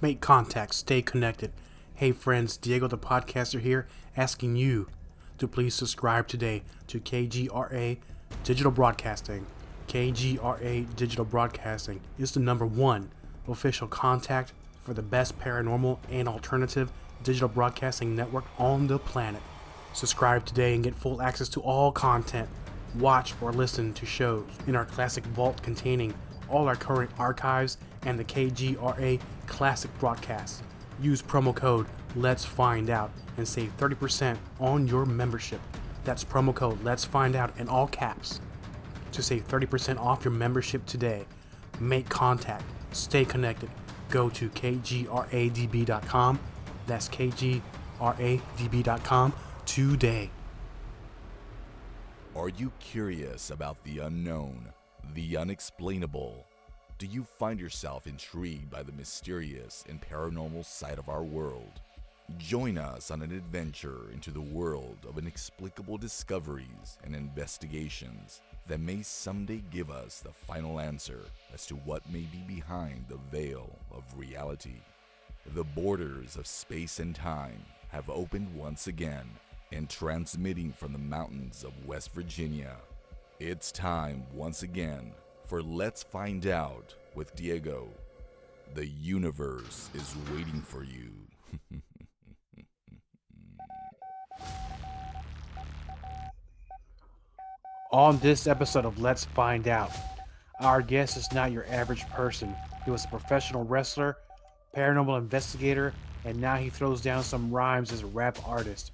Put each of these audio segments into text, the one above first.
Make contact, stay connected. Hey friends, Diego the podcaster here, asking you to please subscribe today to KGRA Digital Broadcasting. KGRA Digital Broadcasting is the #1 official contact for the best paranormal and alternative digital broadcasting network on the planet. Subscribe today and get full access to all content. Watch or listen to shows in our classic vault containing all our current archives and the KGRA classic broadcasts. Use promo code Let's Find Out and save 30% on your membership. That's promo code Let's Find Out in all caps to save 30% off your membership today. Make contact, stay connected. Go to kgradb.com. That's kgradb.com today. Are you curious about the unknown, the unexplainable? Do you find yourself intrigued by the mysterious and paranormal side of our world? Join us on an adventure into the world of inexplicable discoveries and investigations that may someday give us the final answer as to what may be behind the veil of reality. The borders of space and time have opened once again, and transmitting from the mountains of West Virginia, it's time once again for Let's Find Out with Diego. The universe is waiting for you. On this episode of Let's Find Out, our guest is not your average person. He was a professional wrestler, paranormal investigator, and now he throws down some rhymes as a rap artist.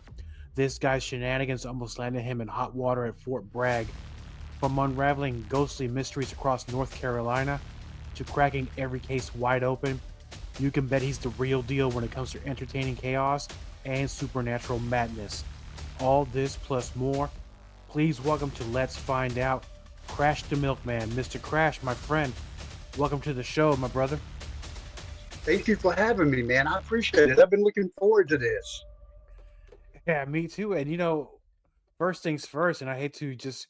This guy's shenanigans almost landed him in hot water at Fort Bragg. From unraveling ghostly mysteries across North Carolina to cracking every case wide open, you can bet he's the real deal when it comes to entertaining chaos and supernatural madness. All this plus more. Please welcome to Let's Find Out, Krash the Milkman. Mr. Krash, my friend, welcome to the show, my brother. Thank you for having me, man. I appreciate it. I've been looking forward to this. Yeah, me too. And first things first, and I hate to just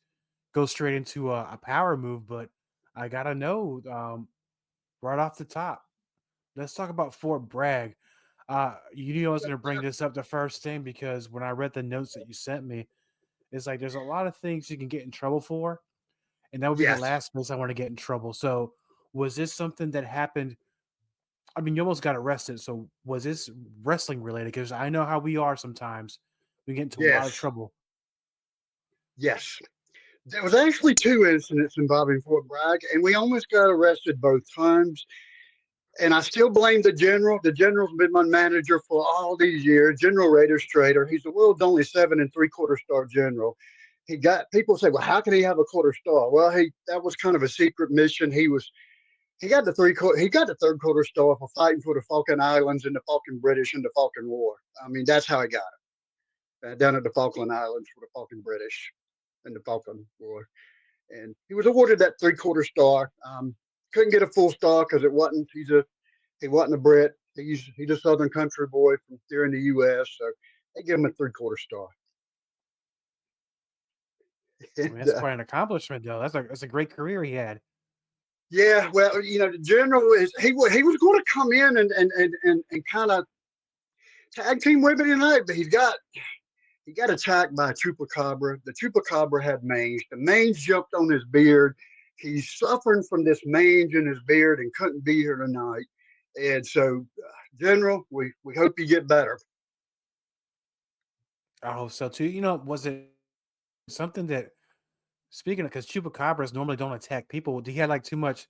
go straight into a power move, but I gotta know right off the top. Let's talk about Fort Bragg. You knew I was gonna bring this up the first thing because when I read the notes that you sent me, it's like there's a lot of things you can get in trouble for, and that would be the Yes, last place I want to get in trouble. So, was this something that happened? I mean, you almost got arrested. So, was this wrestling related? Because I know how we are sometimes. We get into a lot of yes, trouble. yes. There was actually two incidents involving Fort Bragg, and we almost got arrested both times. And I still blame the general. The general's been my manager for all these years. General Rader Strader. He's the world's only 7 3/4 star general. He got people say, "Well, how can he have a quarter star?" Well, that was kind of a secret mission. He got the he got the 3/4 star for fighting for the Falkland Islands and the Falkland British in the Falkland War. I mean, that's how he got it. Down at the Falkland Islands for the Falkland British in the Falkland War, and he was awarded that 3/4 star. Couldn't get a full star because it wasn't. He wasn't a Brit. He's a Southern country boy from here in the U.S. So they give him a 3/4 star. I mean, And, that's quite an accomplishment, though. That's a great career he had. yeah, well, the general is he was going to come in and kind of tag team with me tonight, but he got attacked by a chupacabra. The chupacabra had mange. The mange jumped on his beard. He's suffering from this mange in his beard and couldn't be here tonight. And so, General, we hope you get better. I hope so too. Was it something that speaking of because chupacabras normally don't attack people? Did he have like too much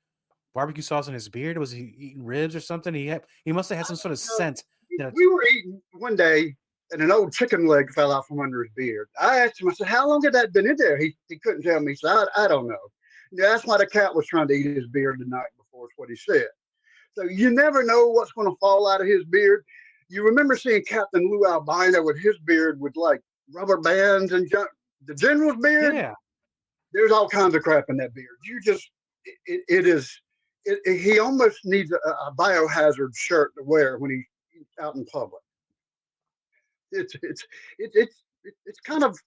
barbecue sauce in his beard? Was he eating ribs or something? He must have had some sort of scent that We were eating one day, and an old chicken leg fell out from under his beard. I asked him, I said, "How long had that been in there?" He couldn't tell me. He said, I don't know. That's why the cat was trying to eat his beard the night before, is what he said. So you never know what's going to fall out of his beard. You remember seeing Captain Lou Albino with his beard with like rubber bands and the general's beard? yeah. There's all kinds of crap in that beard. It is, he almost needs a biohazard shirt to wear when he's out in public. It's it's it's kind of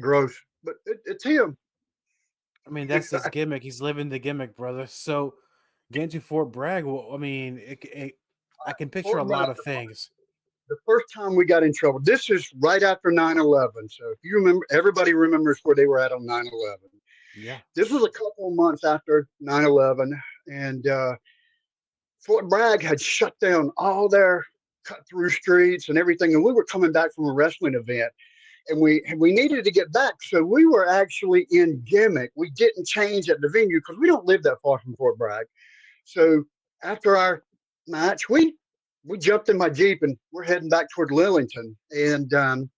gross, but it's him. I mean, that's his gimmick. He's living the gimmick, brother. So getting to Fort Bragg, well, I mean, I can picture a Fort Bragg, lot of things. the first time we got in trouble, this is right after 9/11. So if you remember, everybody remembers where they were at on 9/11. Yeah. This was a couple of months after 9/11, and Fort Bragg had shut down all their cut through streets and everything. And we were coming back from a wrestling event, and we needed to get back. So we were actually in Gimmick. We didn't change at the venue because we don't live that far from Fort Bragg. So after our match, we jumped in my Jeep and we're heading back toward Lillington. And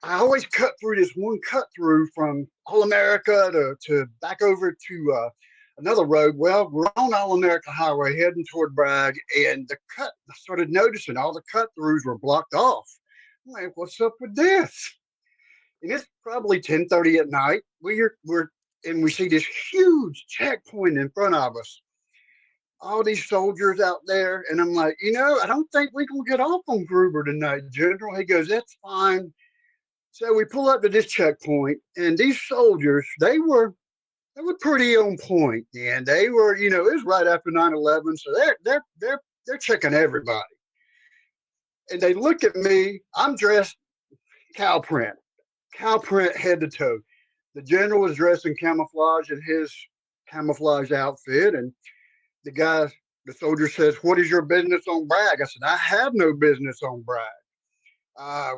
I always cut through this one cut through from All America to back over to another road. Well, we're on All America Highway heading toward Bragg, and I started noticing all the cut throughs were blocked off. I'm like, what's up with this? And it's probably 10:30 at night. And we see this huge checkpoint in front of us. All these soldiers out there, and I'm like, I don't think we can get off on Gruber tonight, General. He goes, that's fine. So we pull up to this checkpoint, and these soldiers, they were pretty on point, and they were, it was right after 9/11, so they're checking everybody. And they look at me. I'm dressed cow print head to toe. The general was dressed in camouflage in his camouflage outfit, and the soldier says, "What is your business on Bragg?" I said, "I have no business on Bragg.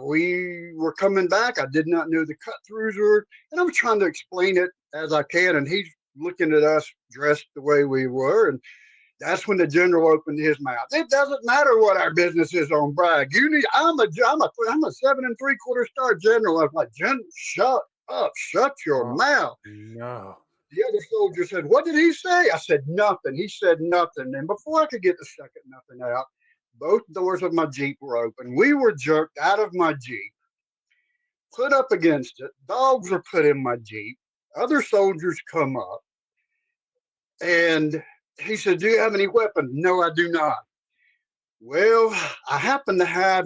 We were coming back. I did not know the cut throughs were," and I'm trying to explain it as I can. And he's looking at us dressed the way we were. And that's when the general opened his mouth. It doesn't matter what our business is on Bragg. I'm a 7 3/4 star general. I was like, shut up, shut your mouth. No. The other soldier said, "What did he say?" I said, "Nothing." He said, "Nothing." And before I could get the second nothing out, both doors of my Jeep were open. We were jerked out of my Jeep, put up against it. Dogs were put in my Jeep. Other soldiers come up. And he said, "Do you have any weapons?" "No, I do not." Well, I happen to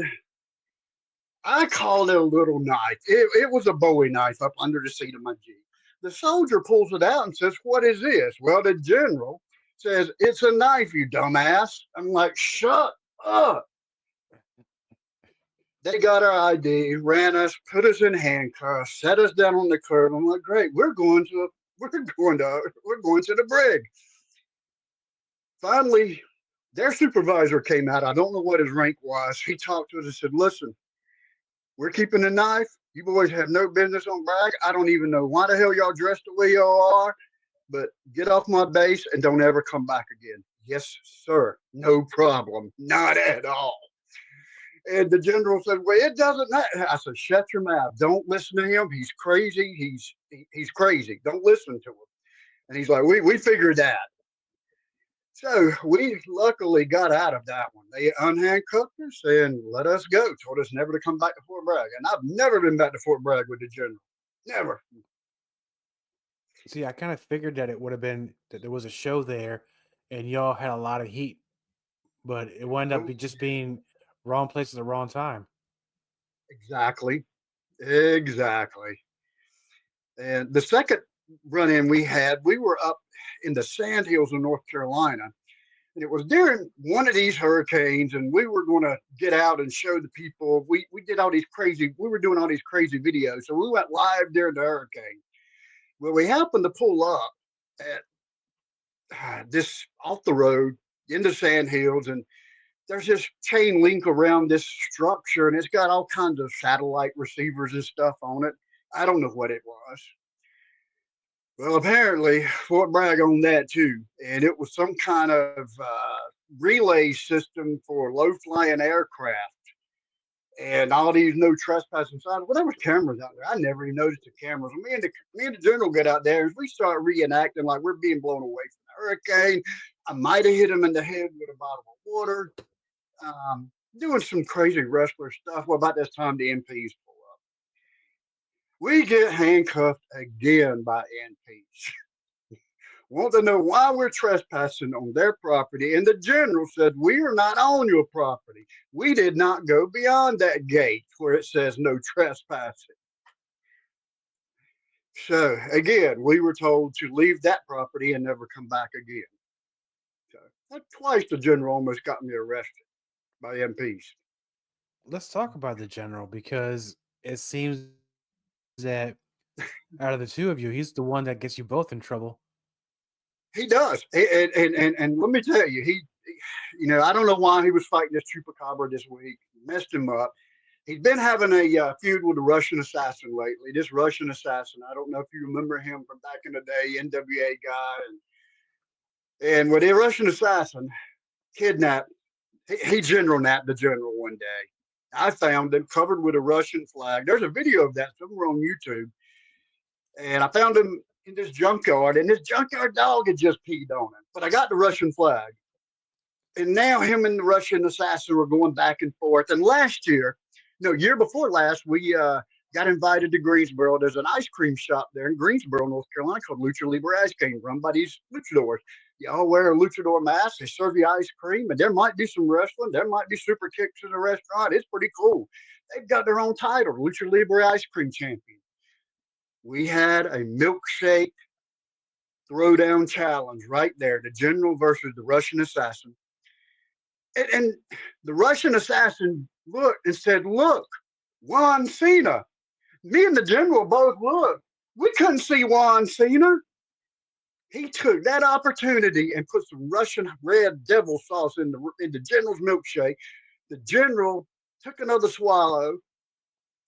I called it a little knife. It was a Bowie knife up under the seat of my Jeep. The soldier pulls it out and says, "What is this?" Well, the general says, "It's a knife, you dumbass." I'm like, shut up. They got our ID, ran us, put us in handcuffs, set us down on the curb. I'm like, great, we're going to the brig. Finally, their supervisor came out. I don't know what his rank was. He talked to us and said, "Listen, we're keeping the knife. You boys have no business on Bragg. I don't even know why the hell y'all dressed the way y'all are, but get off my base and don't ever come back again." "Yes, sir. No problem. Not at all." And the general said, "Well, it doesn't matter." I said, "Shut your mouth. Don't listen to him. He's crazy. He's crazy. Don't listen to him." And he's like, we figured that. So we luckily got out of that one. They unhandcuffed us and let us go. Told us never to come back to Fort Bragg. And I've never been back to Fort Bragg with the general. Never. See, I kind of figured that it would have been that there was a show there and y'all had a lot of heat, but it wound up just being wrong place at the wrong time. Exactly. And the second run-in we were up in the Sandhills of North Carolina. And it was during one of these hurricanes, and we were going to get out and show the people. We were doing all these crazy videos. So we went live during the hurricane. Well, we happened to pull up at this off the road in the Sandhills, and there's this chain link around this structure, and it's got all kinds of satellite receivers and stuff on it. I don't know what it was. Well, apparently Fort Bragg owned that too, and it was some kind of relay system for low-flying aircraft, and all these no trespassing signs. Well, there were cameras out there. I never even noticed the cameras. Me and the general get out there, and we start reenacting like we're being blown away from the hurricane. I might have hit him in the head with a bottle of water, doing some crazy wrestler stuff. Well, about this time, the MPs pull up. We get handcuffed again by NPs. Want to know why we're trespassing on their property. And the general said, "We are not on your property. We did not go beyond that gate where it says no trespassing." So again, we were told to leave that property and never come back again. So Twice the general almost got me arrested by MPs. Let's talk about the general because it seems that out of the two of you, he's the one that gets you both in trouble. He does, and let me tell you, I don't know why he was fighting this chupacabra this week. Messed him up. He's been having a feud with the Russian assassin lately. This Russian assassin, I don't know if you remember him from back in the day, NWA guy, and with the Russian assassin kidnapped, he general napped the general one day. I found him covered with a Russian flag. There's a video of that somewhere on YouTube, and I found him in this junkyard, and this junkyard dog had just peed on him. But I got the Russian flag, and now him and the Russian assassin were going back and forth. And last year, no, year before last, we got invited to Greensboro. There's an ice cream shop there in Greensboro, North Carolina, called Lucha Libre Ice Cream, run by these luchadors. You all wear a luchador mask. They serve you ice cream, and there might be some wrestling. There might be super kicks in the restaurant. It's pretty cool. They've got their own title, Lucha Libre Ice Cream Champion. We had a milkshake throwdown challenge right there, the general versus the Russian assassin. And the Russian assassin looked and said, "Look, Juan Cena." Me and the general both looked. We couldn't see Juan Cena. He took that opportunity and put some Russian red devil sauce in the general's milkshake. The general took another swallow,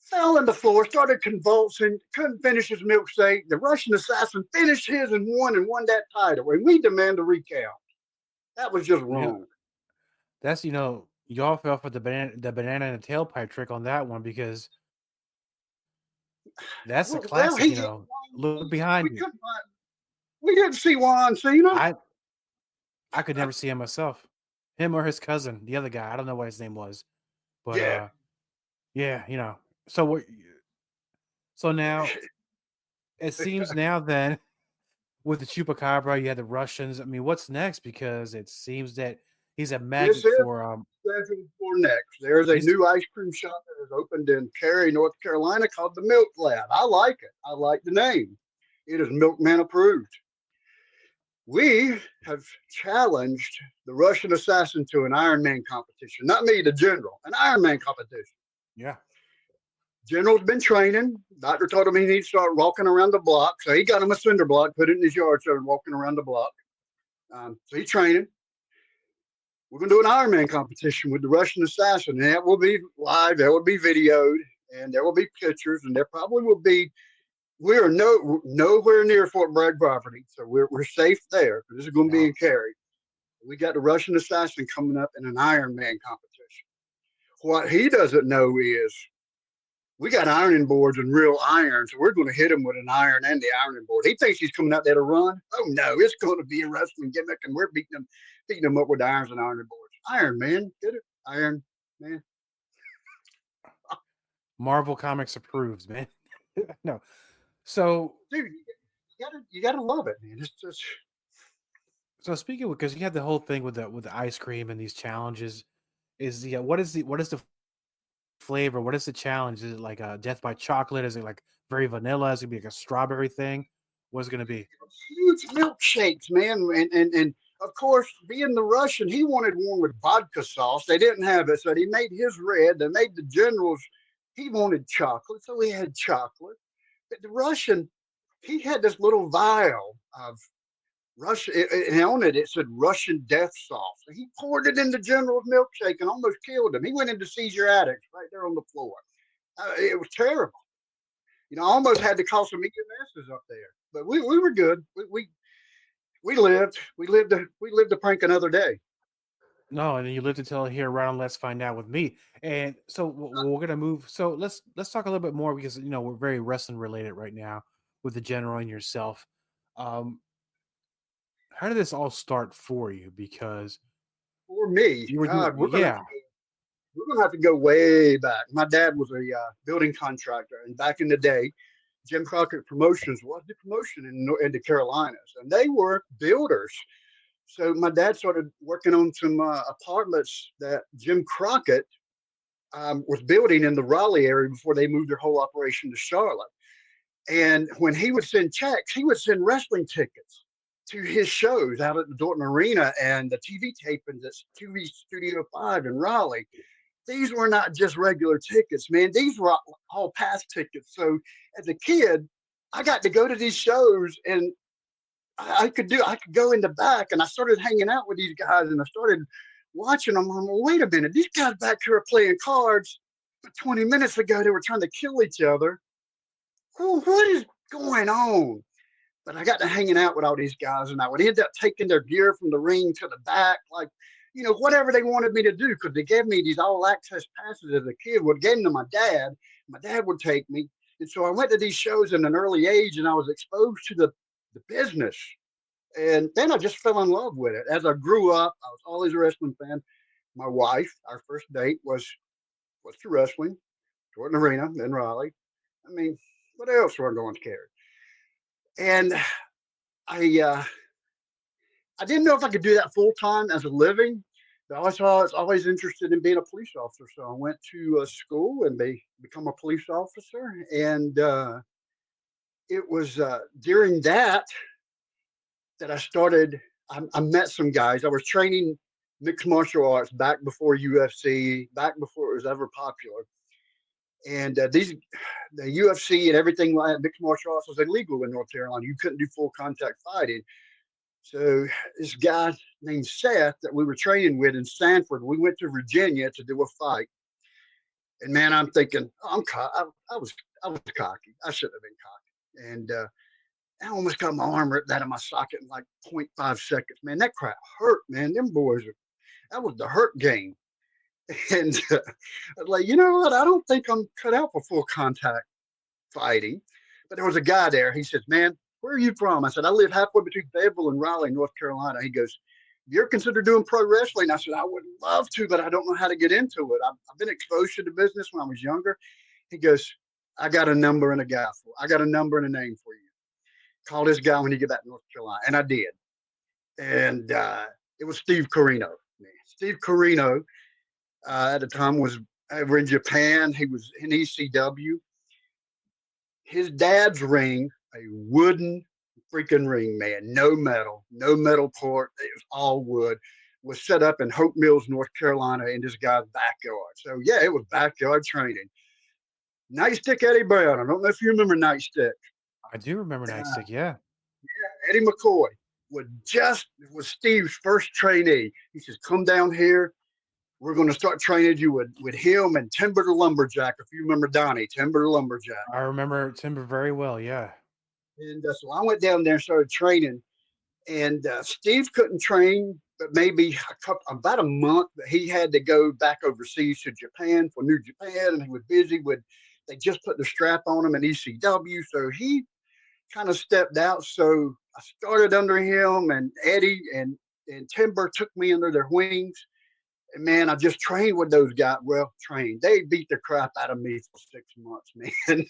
fell on the floor, started convulsing, couldn't finish his milkshake. The Russian assassin finished his and won that title. And we demand a recount. That was just wrong. That's y'all fell for the banana and the tailpipe trick on that one because that's a classic. Look behind you. We didn't see Juan Cena. I could never see him myself. Him or his cousin, the other guy. I don't know what his name was, but yeah. So now it seems now then with the chupacabra, you had the Russians. I mean, what's next? Because it seems that he's a magnet for next. There's a new ice cream shop that has opened in Cary, North Carolina called the Milk Lab. I like it. I like the name. It is Milkman approved. We have challenged the Russian assassin to an Ironman competition. Not me, the general. An Ironman competition. Yeah. General's been training. Doctor told him he needs to start walking around the block. So he got him a cinder block, put it in his yard, started walking around the block. So he's training. We're going to do an Ironman competition with the Russian assassin. And that will be live. That will be videoed. And there will be pictures. And there probably will be. We are nowhere near Fort Bragg property. So we're safe there. This is going to be in Cary. We got the Russian assassin coming up in an Ironman competition. What he doesn't know is we got ironing boards and real iron. So we're going to hit him with an iron and the ironing board. He thinks he's coming out there to run. Oh, no. It's going to be a wrestling gimmick. And we're beating him up with irons and ironing boards. Iron Man. Get it? Iron Man. Marvel Comics approves, man. No. So, dude, you gotta love it, man. It's just. So speaking of, because you had the whole thing with the ice cream and these challenges, what is the flavor? What is the challenge? Is it like a death by chocolate? Is it like very vanilla? Is it gonna be like a strawberry thing? What's it gonna be? Huge milkshakes, man, and of course, being the Russian, he wanted one with vodka sauce. They didn't have it, so he made his red. They made the generals. He wanted chocolate, so he had chocolate. But the Russian, he had this little vial of Russian, and on it said Russian death sauce. He poured it in the general's milkshake and almost killed him. He went into seizure addicts right there on the floor. It was terrible. I almost had to call some EMSs up there, but we were good. We lived. We lived to prank another day. No, and then you lived to tell here right on Let's Find Out with me. And so we're gonna move. So let's talk a little bit more because we're very wrestling related right now with the general and yourself. How did this all start for you? Because for me, we're gonna have to go way back. My dad was a building contractor, and back in the day, Jim Crockett Promotions was the promotion in the Carolinas, and they were builders. So my dad started working on some apartments that Jim Crockett was building in the Raleigh area before they moved their whole operation to Charlotte. And when he would send checks, he would send wrestling tickets. to his shows out at the Dorton Arena and the TV tapings at TV Studio 5 in Raleigh. These were not just regular tickets, man. These were all pass tickets. So as a kid, I got to go to these shows, and I could go in the back, and I started hanging out with these guys, and I started watching them. I'm like, wait a minute, these guys back here are playing cards, but 20 minutes ago they were trying to kill each other. What is going on? But I got to hanging out with all these guys, and I would end up taking their gear from the ring to the back, like, whatever they wanted me to do, because they gave me these all access passes as a kid. Would give them to my dad. My dad would take me. And so I went to these shows in an early age, and I was exposed to the business. And then I just fell in love with it. As I grew up, I was always a wrestling fan. My wife, our first date was to wrestling, Jordan Arena in Raleigh. I mean, what else were I going to care? And I didn't know if I could do that full time as a living, but I was always interested in being a police officer. So I went to school and become a police officer. And it was during that I started. I met some guys. I was training mixed martial arts back before UFC, back before it was ever popular. And the UFC and everything like mixed martial arts was illegal in North Carolina. You couldn't do full contact fighting. So this guy named Seth that we were training with in Sanford, we went to Virginia to do a fight. And man, I'm thinking, I was cocky. I shouldn't have been cocky. And I almost got my arm ripped out of my socket in like 0.5 seconds. Man, that crap hurt, man. Them boys, that was the hurt game. And I was like, you know what? I don't think I'm cut out for full contact fighting. But there was a guy there. He says, man, where are you from? I said, I live halfway between Fayetteville and Raleigh, North Carolina. He goes, you're considered doing pro wrestling? I said, I would love to, but I don't know how to get into it. I've been exposed to the business when I was younger. He goes, I got a number and a guy for I got a number and a name for you. Call this guy when you get back to North Carolina. And I did. And it was Steve Carino. Man. Steve Carino at the time was over in Japan. He was in ECW. His dad's ring, a wooden freaking ring, man, no metal port. It was all wood, was set up in Hope Mills, North Carolina in this guy's backyard. So yeah, it was backyard training. Nightstick Eddie Brown. I don't know if you remember Nightstick. I do remember Nightstick, yeah. Yeah, Eddie McCoy was Steve's first trainee. He says, come down here. We're going to start training you with him and Timber the Lumberjack. If you remember Donnie, Timber the Lumberjack. I remember Timber very well, yeah. And so I went down there and started training. And Steve couldn't train, but maybe about a month. He had to go back overseas to Japan for New Japan, and he was busy with. They just put the strap on him in ECW, so he kind of stepped out. So I started under him, and Eddie and Timber took me under their wings. And man, I just trained with those guys. Well, trained. They beat the crap out of me for 6 months, man.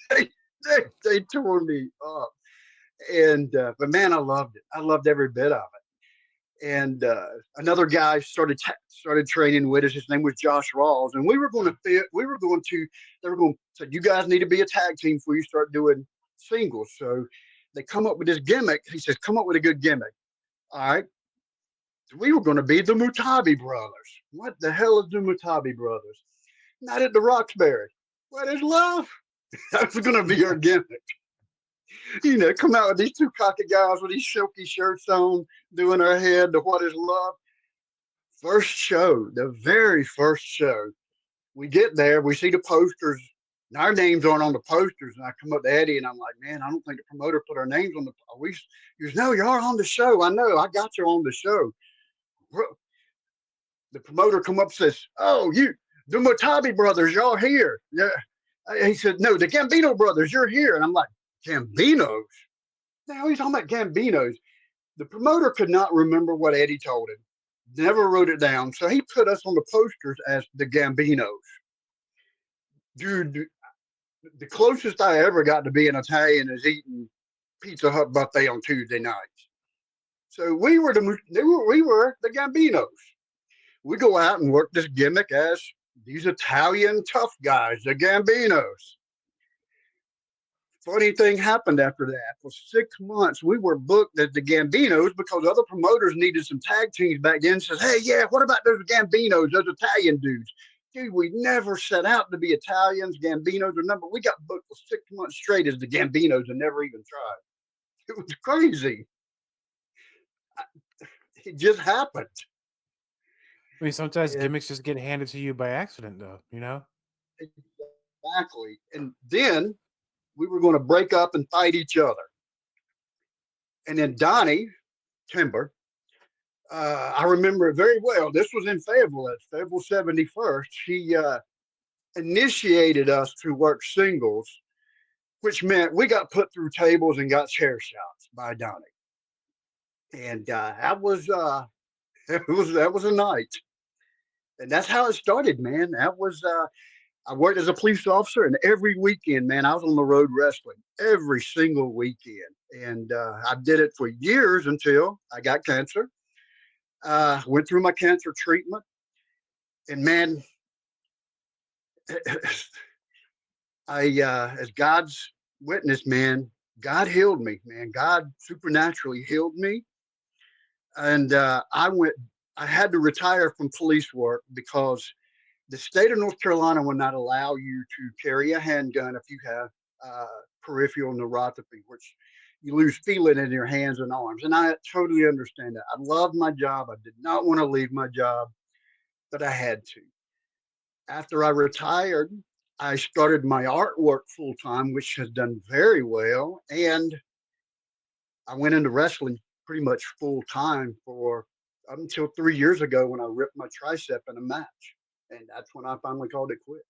they tore me up. And but man, I loved it. I loved every bit of it. And another guy started training with us. His name was Josh Rawls, and they were going to say, you guys need to be a tag team before you start doing singles. So they come up with this gimmick. He says, come up with a good gimmick. All right. So we were going to be the Mutabi brothers. What the hell is the Mutabi brothers? Not at the Roxbury. What is love? That was going to be our gimmick. Come out with these two cocky guys with these silky shirts on, doing our head to what is love. First show, the very first show, we get there, we see the posters, and our names aren't on the posters. And I come up to Eddie, and I'm like, man, I don't think the promoter put our names on the. He goes, no, you are on the show. I know, I got you on the show. The promoter come up and says, oh, the Mutabi brothers, y'all here. Yeah. He said, no, the Gambino brothers, you're here. And I'm like, Gambinos? Now he's talking about Gambinos. The promoter could not remember what Eddie told him. Never wrote it down. So he put us on the posters as the Gambinos. Dude, the closest I ever got to being Italian is eating Pizza Hut buffet on Tuesday nights. So we were the Gambinos. We go out and work this gimmick as these Italian tough guys, the Gambinos. Funny thing happened after that. For 6 months, we were booked as the Gambinos because other promoters needed some tag teams back then. Says, hey, yeah, what about those Gambinos, those Italian dudes? Dude, we never set out to be Italians, Gambinos, or number. We got booked for 6 months straight as the Gambinos and never even tried. It was crazy. It just happened. I mean, sometimes And gimmicks just get handed to you by accident, though. exactly. And then we were going to break up and fight each other. And then Donnie Timber, I remember it very well. This was in Fayetteville, Fayetteville 71st. He initiated us to work singles, which meant we got put through tables and got chair shots by Donnie. And that was that was a night. And that's how it started, man. That was I worked as a police officer, and every weekend, man, I was on the road wrestling every single weekend. And I did it for years until I got cancer. Went through my cancer treatment, and man, as God's witness, man, God healed me, man. God supernaturally healed me, and I had to retire from police work because the state of North Carolina will not allow you to carry a handgun if you have peripheral neuropathy, which you lose feeling in your hands and arms. And I totally understand that. I loved my job. I did not want to leave my job, but I had to. After I retired, I started my artwork full time, which has done very well. And I went into wrestling pretty much full time for up until 3 years ago when I ripped my tricep in a match. And that's when I finally called it quits.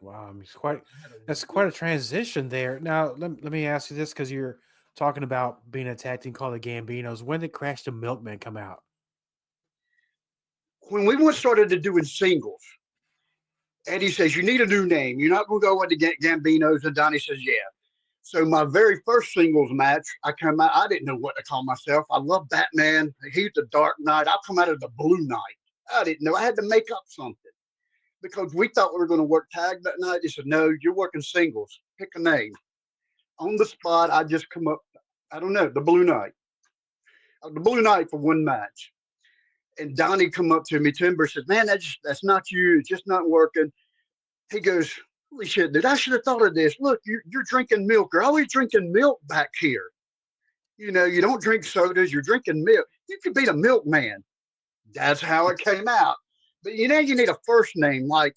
Wow, I mean, I had a that's quite a transition there. Now, let me ask you this because you're talking about being a tag team called the Gambinos. When did Crash the Milkman come out? When we once started to doing singles, Eddie says, you need a new name. You're not going to go with the Gambinos. And Donnie says, yeah. So my very first singles match, I come out. I didn't know what to call myself. I love Batman. He's the Dark Knight. I come out of the Blue Knight. I didn't know. I had to make up something because we thought we were going to work tag that night. He said, no, you're working singles. Pick a name. On the spot, I just come up, I don't know, the Blue Knight. The Blue Knight for one match. And Donnie come up to me, Timber says, man, that's not you. It's just not working. He goes, holy shit, dude, I should have thought of this. Look, you're drinking milk. You're always drinking milk back here. You know, you don't drink sodas. You're drinking milk. You could be the milkman. That's how it came out. But you know, you need a first name. Like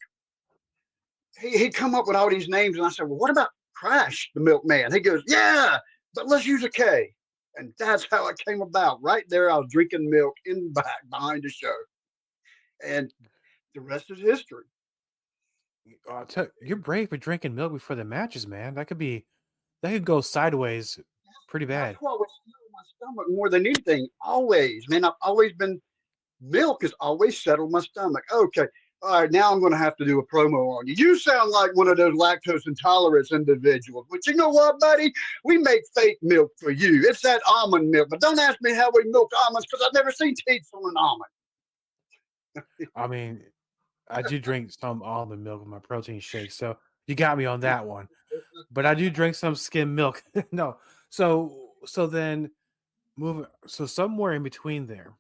he'd come up with all these names, and I said, well, what about Krash the Milkman? He goes, yeah, but let's use a K. And that's how it came about. Right there, I was drinking milk in the back behind the show. And the rest is history. You're brave for drinking milk before the matches, man. That could go sideways pretty That's bad. what was settled my stomach more than anything. Always, man. I've always been milk has always settled my stomach. Okay. All right, now I'm going to have to do a promo on you. You sound like one of those lactose intolerance individuals. But you know what, buddy? We make fake milk for you. It's that almond milk. But don't ask me how we milk almonds because I've never seen teeth from an almond. I mean, I do drink some almond milk with my protein shake, so you got me on that one. But I do drink some skim milk. No, so then so somewhere in between there,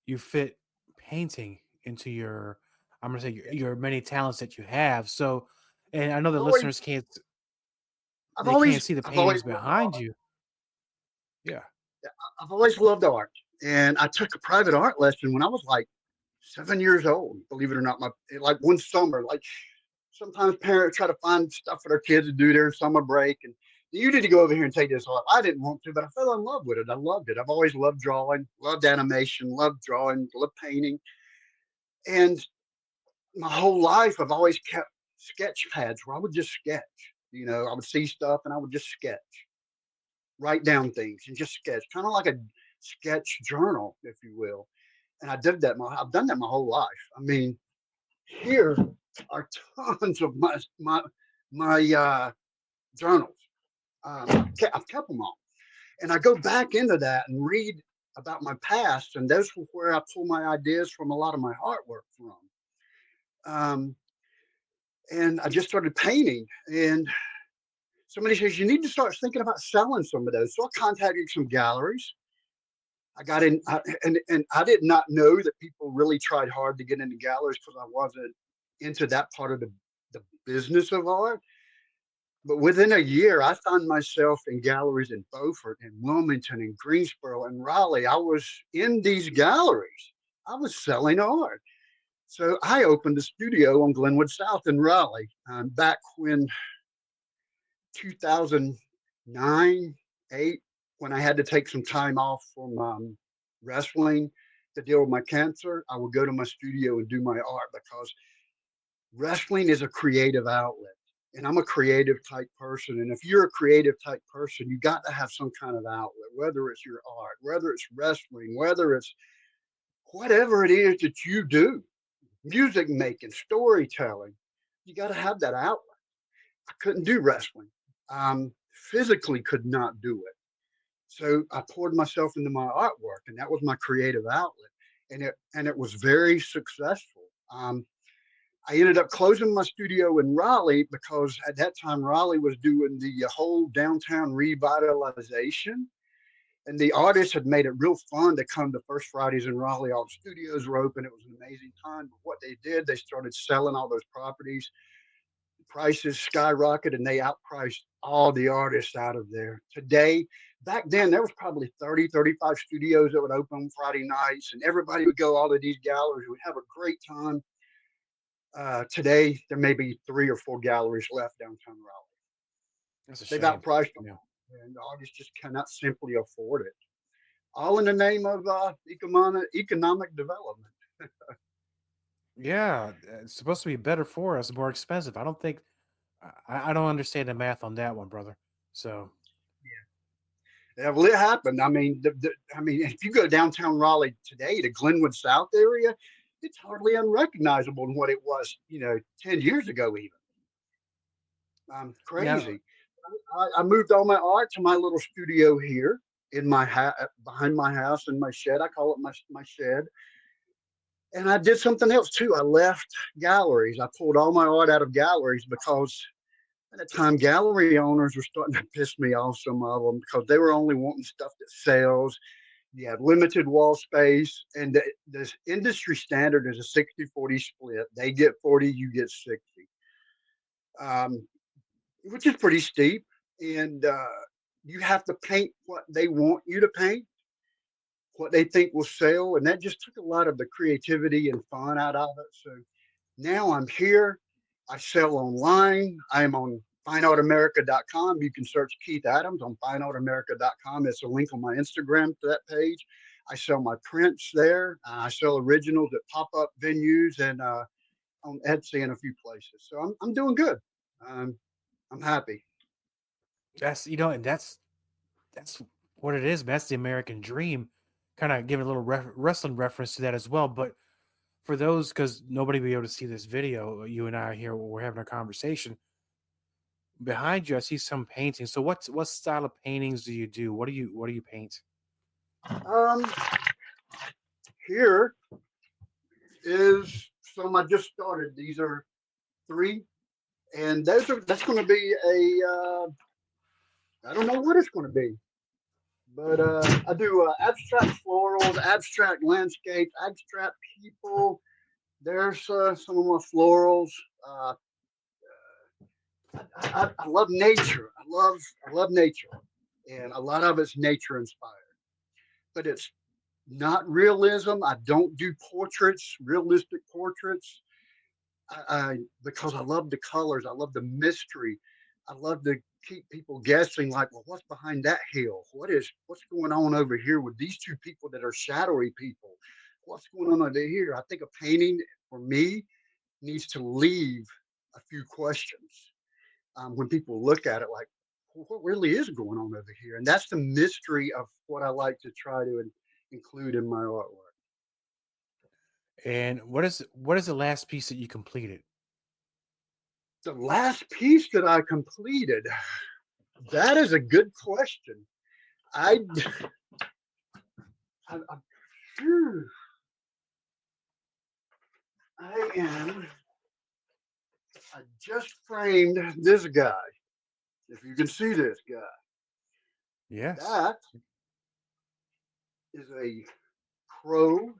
you fit painting into your, I'm gonna say your many talents that you have. So, and I know I've the always, listeners can't, I've they can't always, see the I've always paintings loved behind art. you. Yeah. I've always loved art. And I took a private art lesson when I was like 7 years old. Believe it or not, like one summer, like sometimes parents try to find stuff for their kids to do during summer break. And you need to go over here and take this off. I didn't want to, but I fell in love with it. I loved it. I've always loved drawing, loved animation, loved drawing, loved painting. And my whole life, I've always kept sketch pads where I would just sketch. You know, I would see stuff and I would just sketch, write down things and just sketch, kind of like a sketch journal, if you will. And I've done that my whole life. I mean, here are tons of my journals. I've kept them all, and I go back into that and read about my past, and those were where I pull my ideas from a lot of my artwork from. Um, and I just started painting, and somebody says, you need to start thinking about selling some of those. So I contacted some galleries. I got in, and I did not know that people really tried hard to get into galleries because I wasn't into that part of the business of art. But within a year, I found myself in galleries in Beaufort and Wilmington and Greensboro and Raleigh. I was in these galleries. I was selling art. So I opened a studio on Glenwood South in Raleigh back when 2009, 8, when I had to take some time off from wrestling to deal with my cancer. I would go to my studio and do my art because wrestling is a creative outlet. And I'm a creative type person. And if you're a creative type person, you got to have some kind of outlet, whether it's your art, whether it's wrestling, whether it's whatever it is that you do, music making, storytelling. You got to have that outlet. I couldn't do wrestling. Physically could not do it. So I poured myself into my artwork, and that was my creative outlet. And it was very successful. I ended up closing my studio in Raleigh because at that time Raleigh was doing the whole downtown revitalization, and the artists had made it real fun to come to First Fridays in Raleigh. All the studios were open. It was an amazing time. But what they did, they started selling all those properties. The prices skyrocketed, and they outpriced all the artists out of there. Today, back then, there was probably 30, 35 studios that would open Friday nights, and everybody would go all of these galleries. We'd have a great time. Today, there may be 3 or 4 galleries left downtown Raleigh. That's a They've shame. outpriced them, Yeah. and the artists just cannot simply afford it. All in the name of economic development. Yeah, it's supposed to be better for us, more expensive. I don't think I don't understand the math on that one, brother. So Yeah, well, it happened. I mean, if you go downtown Raleigh today, the Glenwood South area, it's hardly unrecognizable in what it was, 10 years ago, even. now, Crazy. I moved all my art to my little studio here in my behind my house in my shed. I call it my shed. And I did something else too. I left galleries. I pulled all my art out of galleries because at the time gallery owners were starting to piss me off, some of them, because they were only wanting stuff that sells. You have limited wall space, and the industry standard is a 60-40 split. They get 40, you get 60, um, which is pretty steep. And you have to paint what they want you to paint, what they think will sell. And that just took a lot of the creativity and fun out of it. So now I'm here. I sell online. I am on fineartamerica.com. You can search Keith Adams on fineartamerica.com. It's a link on my Instagram to that page. I sell my prints there. I sell originals at pop-up venues and on Etsy and a few places. So I'm doing good. I'm happy. and that's what it is, man. That's the American dream. Kind of giving a little wrestling reference to that as well. But for those, because nobody will be able to see this video, you and I are here, we're having a conversation. Behind you, I see some paintings. So what style of paintings do you do? What do you paint? Um, Here is some I just started. These are 3, and that's going to be I don't know what it's going to be. But I do abstract florals, abstract landscapes, abstract people. There's some of my florals. Uh, I love nature. I love nature, and a lot of it's nature inspired. But it's not realism. I don't do portraits, realistic portraits. Because I love the colors, I love the mystery, I love to keep people guessing. Like, well, what's behind that hill? What's going on over here with these 2 people that are shadowy people? What's going on over here? I think a painting for me needs to leave a few questions when people look at it. Like, well, what really is going on over here? And that's the mystery of what I like to try to include in my artwork. And what is the last piece that you completed? The last piece that I completed, that is a good question. I, I, I, phew, I am. I just framed this guy. if you can see this guy, Yes. that is a crow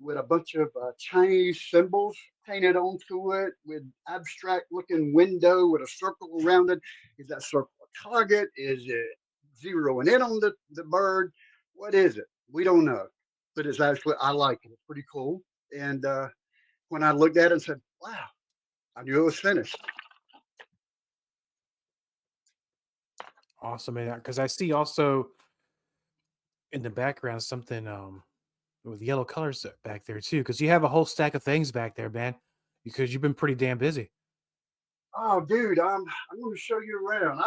with a bunch of Chinese symbols painted onto it with abstract looking window with a circle around it. Is that circle a target? Is it zeroing in on the bird? What is it? We don't know. But it's actually, I like it. It's pretty cool. And when I looked at it and said, wow, I knew it was finished. Awesome, man. Because I see also in the background something with yellow colors back there too. Because you have a whole stack of things back there, man. Because you've been pretty damn busy. Oh, dude, I'm going to show you around.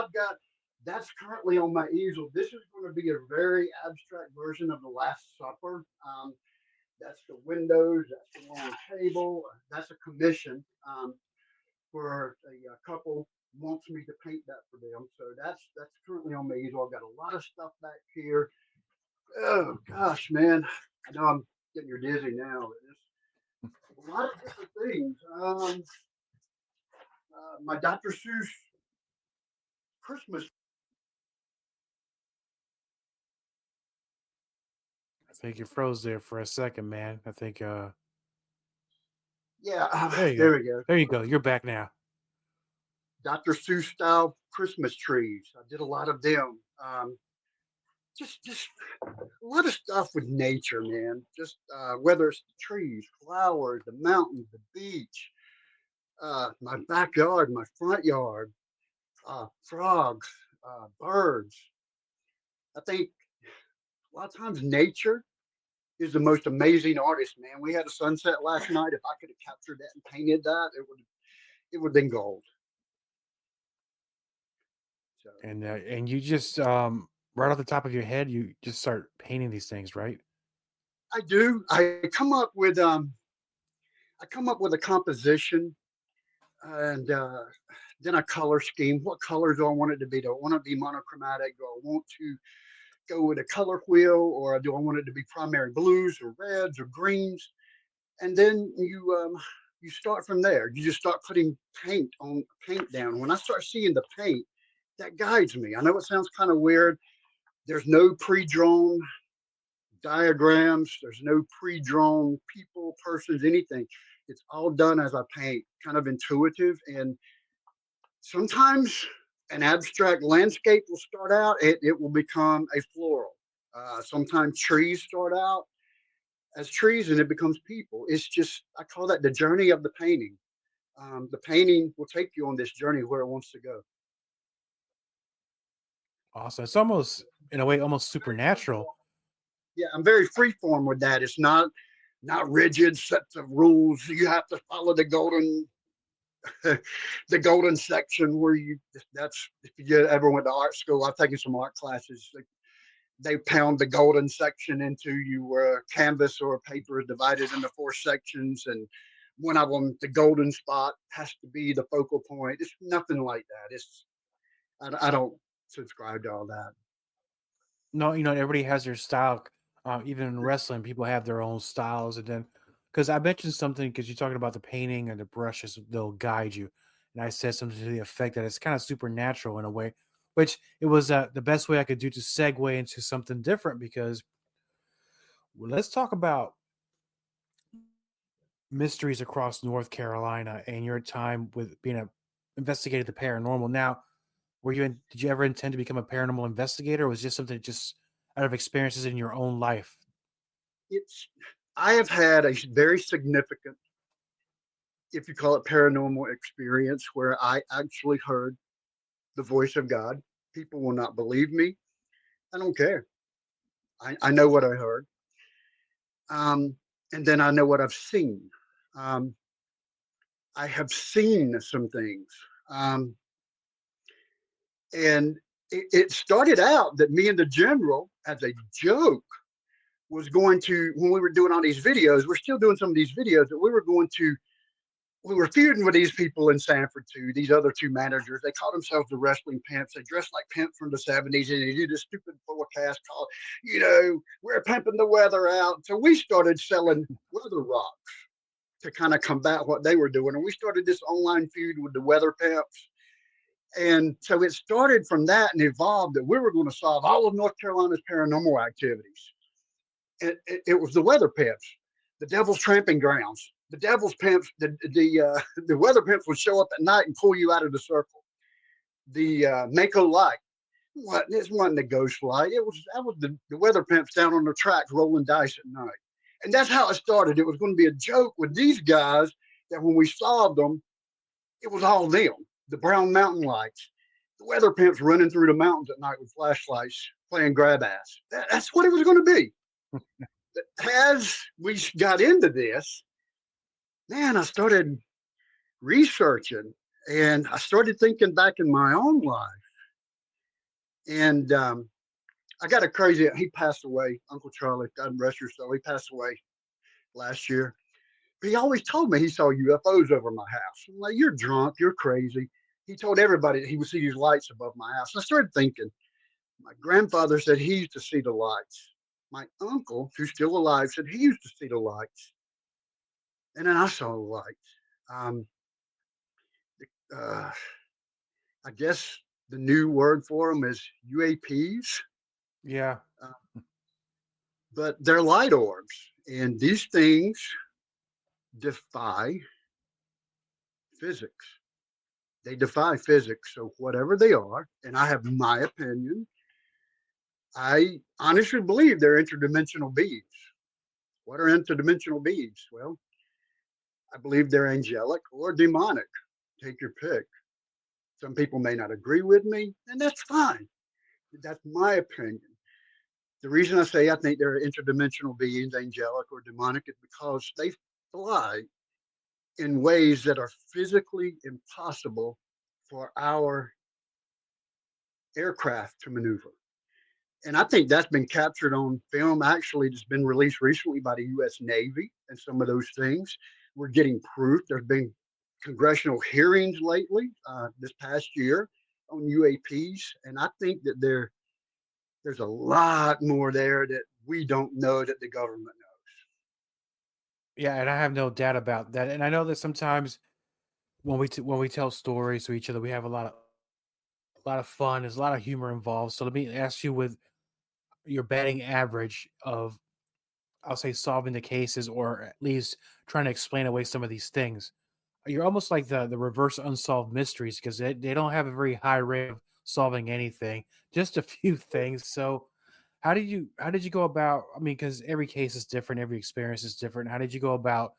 That's currently on my easel. This is going to be a very abstract version of the Last Supper. That's the windows. That's the long table. That's a commission for a couple wants me to paint that for them. So that's currently on my easel. I've got a lot of stuff back here. Oh gosh, man, I know I'm getting your dizzy now. It's a lot of different things. My Dr. Seuss Christmas. I think you froze there for a second, man. I think Yeah, there you go. there we go. There you go. You're back now. Dr. Seuss style Christmas trees. I did a lot of them. Just a lot of stuff with nature, man. Just whether it's the trees, flowers, the mountains, the beach, my backyard, my front yard, frogs, birds. I think a lot of times nature is the most amazing artist, man. We had a sunset last night. If I could have captured that and painted that, it would have been gold. So And you just right off the top of your head, you just start painting these things, right? I do. I come up with a composition and then a color scheme. What colors do I want it to be? Do I want it to be monochromatic? Do I want to go with a color wheel, or do I want it to be primary blues or reds or greens? And then you start from there. You just start putting paint down. When I start seeing the paint, that guides me. I know it sounds kind of weird. There's no pre-drawn diagrams. There's no pre-drawn people, persons, anything. It's all done as I paint, kind of intuitive. And sometimes an abstract landscape will start out, it will become a floral. Sometimes trees start out as trees and it becomes people. It's just, I call that the journey of the painting. The painting will take you on this journey where it wants to go. Awesome. It's almost in a way almost Very supernatural. freeform. Yeah, I'm very freeform with that. It's not rigid sets of rules. You have to follow the golden the golden section where that's if you ever went to art school. I've taken some art classes. They pound the golden section into you where a canvas or a paper is divided into four sections, and one of them, the golden spot, has to be the focal point. It's nothing like that. I don't subscribe to all that. No, everybody has their style. Even in wrestling, people have their own styles, and then because I mentioned something because you're talking about the painting and the brushes, they'll guide you, and I said something to the effect that it's kind of supernatural in a way, which it was the best way I could do to segue into something different because let's talk about mysteries across North Carolina and your time with being a investigator the paranormal. Now, did you ever intend to become a paranormal investigator, or was it just something just out of experiences in your own life? It's I have had a very significant, if you call it paranormal experience, where I actually heard the voice of God. People will not believe me. I don't care. I know what I heard. And then I know what I've seen. Um, I have seen some things. Um, and it started out that me and the general, as a joke, was going to, when we were doing all these videos, we're still doing some of these videos, that we were feuding with these people in Sanford too, these other two managers. They call themselves the wrestling pimps. They dress like pimps from the 70s and they do this stupid forecast call, we're pimping the weather out. So we started selling weather rocks to kind of combat what they were doing. And we started this online feud with the weather pimps. And so it started from that and evolved that we were going to solve all of North Carolina's paranormal activities. It was the weather pimps, the devil's tramping grounds. The devil's pimps, the weather pimps would show up at night and pull you out of the circle. The Mako light. What? This wasn't the ghost light. That was the weather pimps down on the tracks rolling dice at night. And that's how it started. It was going to be a joke with these guys that when we solved them, it was all them. The brown mountain lights, the weather pimps running through the mountains at night with flashlights, playing grab ass. That's what it was going to be. As we got into this, man, I started researching and I started thinking back in my own life. And I got a crazy, he passed away, Uncle Charlie, God rest your soul. He passed away last year. But he always told me he saw UFOs over my house. I'm like, you're drunk, you're crazy. He told everybody that he would see these lights above my house. And I started thinking, my grandfather said he used to see the lights. My uncle, who's still alive, said he used to see the lights. And then I saw the lights. Um, uh, I guess the new word for them is UAPs. Yeah. But they're light orbs. And these things defy physics. They defy physics. So whatever they are, and I have my opinion, I honestly believe they're interdimensional beings. What are interdimensional beings? Well, I believe they're angelic or demonic. Take your pick. Some people may not agree with me, and that's fine. That's my opinion. The reason I say I think they're interdimensional beings, angelic or demonic, is because they fly in ways that are physically impossible for our aircraft to maneuver. And I think that's been captured on film. Actually, it's been released recently by the U.S. Navy and some of those things. We're getting proof. There's been congressional hearings lately, this past year, on UAPs, and I think that there's a lot more there that we don't know that the government knows. Yeah, and I have no doubt about that. And I know that sometimes when when we tell stories to each other, we have a lot of fun. There's a lot of humor involved. So let me ask you, with your batting average of, I'll say, solving the cases or at least trying to explain away some of these things, you're almost like the reverse unsolved mysteries, because they don't have a very high rate of solving anything, just a few things. So how did you go about, I mean, because every case is different, every experience is different. How did you go about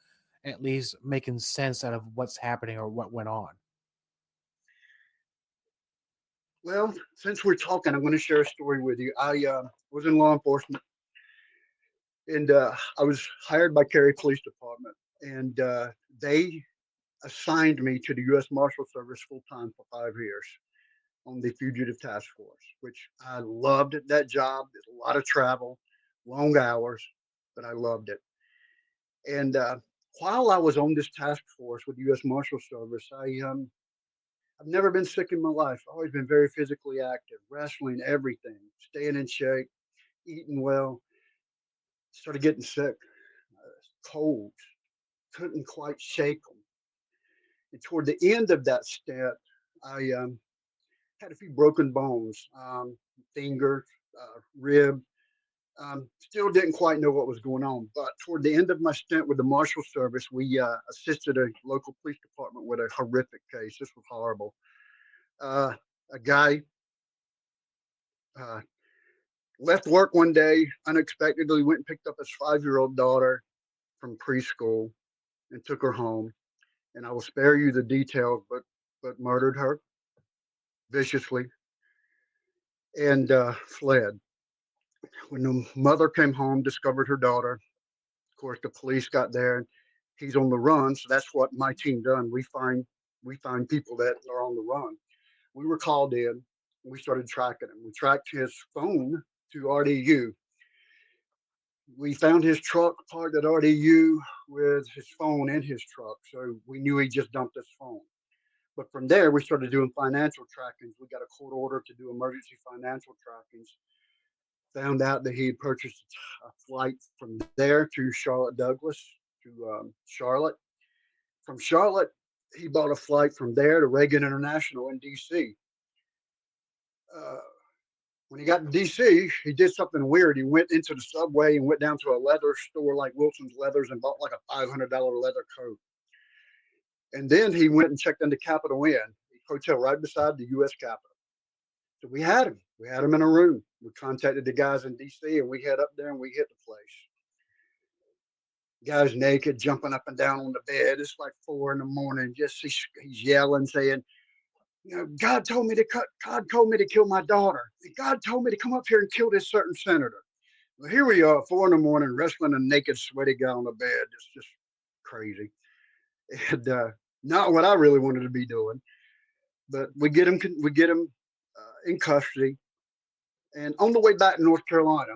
at least making sense out of what's happening or what went on? Well, since we're talking, I'm going to share a story with you. I was in law enforcement, and I was hired by Cary Police Department, and they assigned me to the U.S. Marshal Service full time for 5 years on the Fugitive Task Force, which I loved that job. There's a lot of travel, long hours, but I loved it. And while I was on this task force with the U.S. Marshal Service, I've never been sick in my life. I've always been very physically active, wrestling, everything, staying in shape, eating well. Started getting sick, cold, couldn't quite shake them. And toward the end of that stint, I had a few broken bones, finger, rib. Still didn't quite know what was going on. But toward the end of my stint with the Marshal Service, we assisted a local police department with a horrific case. This was horrible. Uh, a guy uh, left work one day, unexpectedly went and picked up his 5-year-old daughter from preschool and took her home. And I will spare you the details, but murdered her viciously and fled. When the mother came home, discovered her daughter. Of course, the police got there, and he's on the run. So that's what my team done. We find people that are on the run. We were called in. We started tracking him. We tracked his phone to RDU. We found his truck parked at RDU with his phone in his truck, so we knew he just dumped his phone. But from there, we started doing financial trackings. We got a court order to do emergency financial trackings. Found out that he had purchased a flight from there to Charlotte Douglas to Charlotte. From Charlotte, he bought a flight from there to Reagan International in DC. when he got to DC, he did something weird. He went into the subway and went down to a leather store like Wilson's Leathers and bought like a $500 leather coat. And then he went and checked into Capitol Inn, a hotel right beside the U.S. Capitol. So we had him. We had him in a room. We contacted the guys in D.C. and we head up there and we hit the place. Guy's naked, jumping up and down on the bed. It's like 4 a.m. Just he's yelling, saying, "You know, God told me to kill my daughter. God told me to come up here and kill this certain senator." Well, here we are, 4 a.m, wrestling a naked, sweaty guy on the bed. It's just crazy, and not what I really wanted to be doing. But we get him in custody, and on the way back to North Carolina,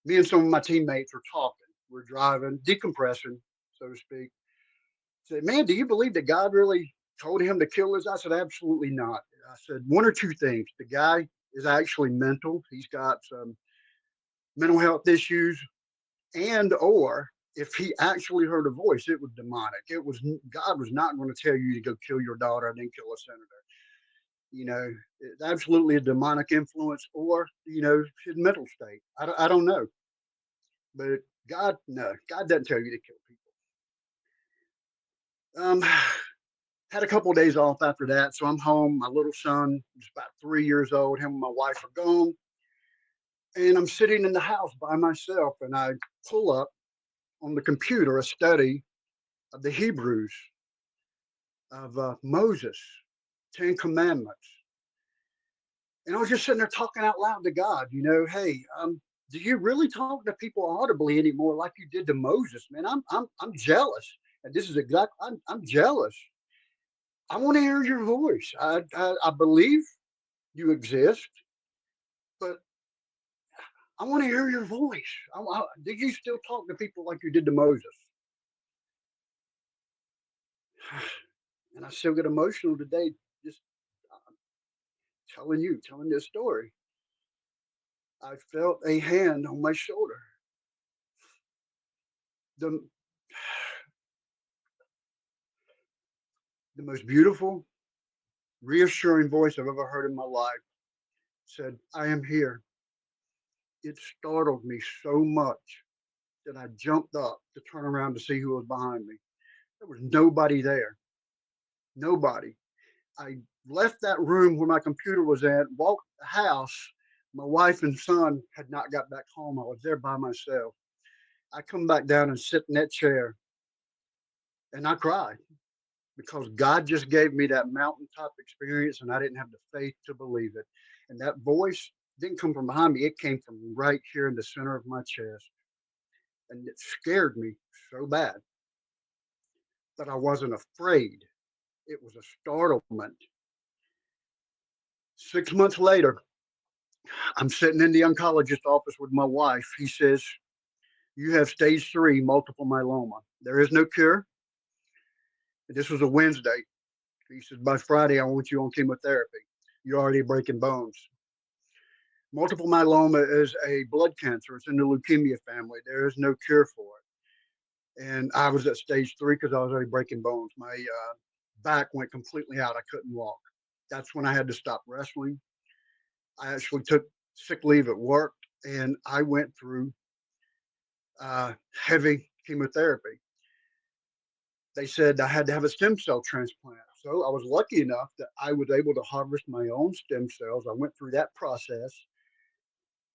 me and some of my teammates were talking. We're driving, decompressing, so to speak. I said, "Man, do you believe that God really told him to kill us?" I said, "Absolutely not." I said, "One or two things. The guy is actually mental. He's got some mental health issues, and or if he actually heard a voice, it was demonic. It was God was not going to tell you to go kill your daughter and then kill a senator. You know, it's absolutely a demonic influence, or his mental state. I don't know, but God, no, God doesn't tell you to kill people." Had a couple of days off after that, so I'm home. My little son is about 3 years old. Him and my wife are gone, and I'm sitting in the house by myself. And I pull up on the computer a study of the Hebrews, of Moses, 10 Commandments, and I was just sitting there talking out loud to God. Hey, do you really talk to people audibly anymore like you did to Moses? Man, I'm jealous, and this is I'm jealous. I want to hear your voice. I believe you exist, but I want to hear your voice. Do you still talk to people like you did to Moses? And I still get emotional today just telling this story. I felt a hand on my shoulder. The, the most beautiful, reassuring voice I've ever heard in my life said, "I am here." It startled me so much that I jumped up to turn around to see who was behind me. There was nobody there. Nobody. I left that room where my computer was at, walked the house. My wife and son had not got back home. I was there by myself. I come back down and sit in that chair and I cried because God just gave me that mountaintop experience and I didn't have the faith to believe it. And that voice didn't come from behind me, it came from right here in the center of my chest. And it scared me so bad. But I wasn't afraid. It was a startlement. 6 months later, I'm sitting in the oncologist office with my wife. He says, "You have stage 3 multiple myeloma. There is no cure." This was a Wednesday. He said, "By Friday, I want you on chemotherapy. You're already breaking bones." Multiple myeloma is a blood cancer. It's in the leukemia family. There is no cure for it. And I was at stage 3 because I was already breaking bones. My back went completely out. I couldn't walk. That's when I had to stop wrestling. I actually took sick leave at work and I went through heavy chemotherapy. They said I had to have a stem cell transplant. So I was lucky enough that I was able to harvest my own stem cells. I went through that process.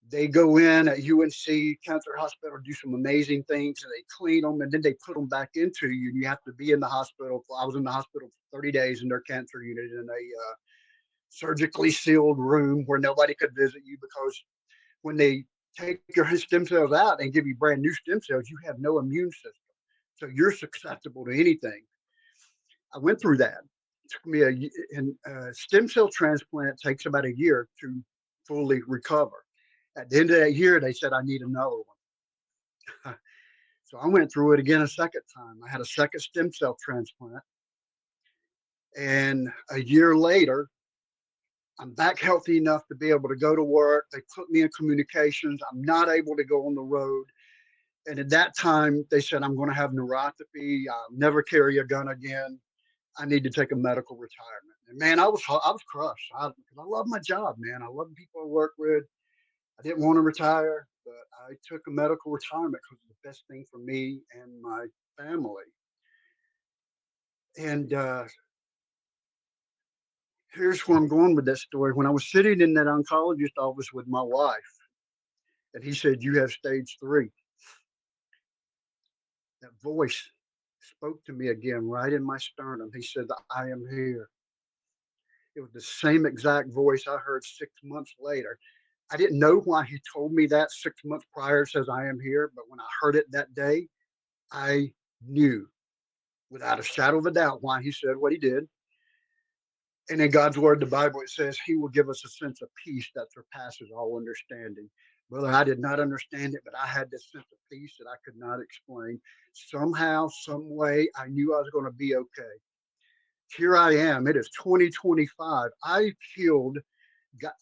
They go in at UNC Cancer Hospital, do some amazing things, and they clean them, and then they put them back into you. And you have to be in the hospital. I was in the hospital for 30 days in their cancer unit in a surgically sealed room where nobody could visit you because when they take your stem cells out and give you brand new stem cells, you have no immune system. So you're susceptible to anything. I went through that. It took me a stem cell transplant takes about a year to fully recover. At the end of that year, they said I need another one. So I went through it again a second time. I had a second stem cell transplant. And a year later, I'm back healthy enough to be able to go to work. They put me in communications. I'm not able to go on the road. And at that time, they said I'm going to have neuropathy. I'll never carry a gun again. I need to take a medical retirement. And man, I was crushed. Because I love my job, man. I love the people I work with. I didn't want to retire, but I took a medical retirement because it's the best thing for me and my family. And here's where I'm going with that story. When I was sitting in that oncologist office with my wife, and he said, "You have stage 3." That voice spoke to me again right in my sternum. He said, "I am here." It was the same exact voice I heard 6 months later. I didn't know why he told me that 6 months prior, says, "I am here." But when I heard it that day, I knew without a shadow of a doubt why he said what he did. And in God's word, the Bible, it says he will give us a sense of peace that surpasses all understanding. Brother, I did not understand it, but I had this sense of peace that I could not explain. Somehow, some way, I knew I was going to be okay. Here I am. It is 2025. I healed.